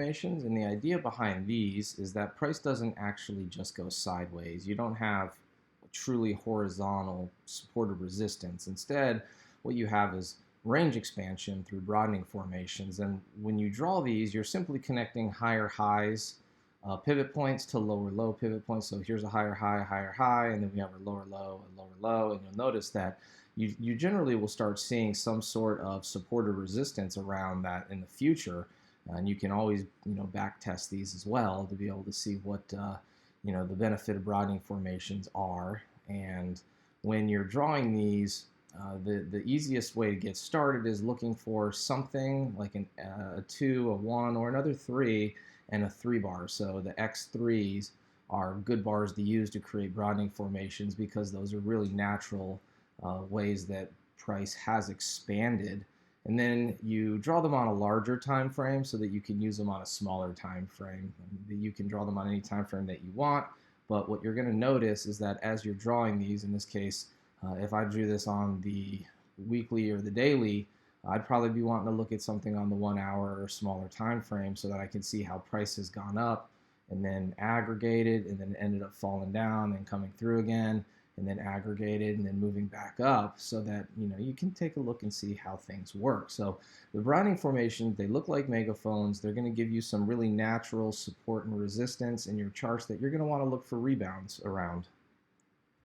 Formations, and the idea behind these is that price doesn't actually just go sideways. You don't have truly horizontal supported resistance. Instead, what you have is range expansion through broadening formations. And when you draw these, you're simply connecting higher highs, pivot points to lower low pivot points. So here's a higher high, and then we have a lower low, and you'll notice that you generally will start seeing some sort of supported resistance around that in the future. And you can always, back test these as well to be able to see what, the benefit of broadening formations are. And when you're drawing these, the easiest way to get started is looking for something like a 2, a 1, or another 3, and a 3 bar. So the X3s are good bars to use to create broadening formations because those are really natural ways that price has expanded. And then you draw them on a larger time frame so that you can use them on a smaller time frame. You can draw them on any time frame that you want, but what you're going to notice is that as you're drawing these, in this case, if I drew this on the weekly or the daily, I'd probably be wanting to look at something on the 1 hour or smaller time frame so that I can see how price has gone up and then aggregated and then ended up falling down and coming through again, and then aggregated and then moving back up, so that you can take a look and see how things work. So the broadening formations, they look like megaphones. They're going to give you some really natural support and resistance in your charts that you're going to want to look for rebounds around.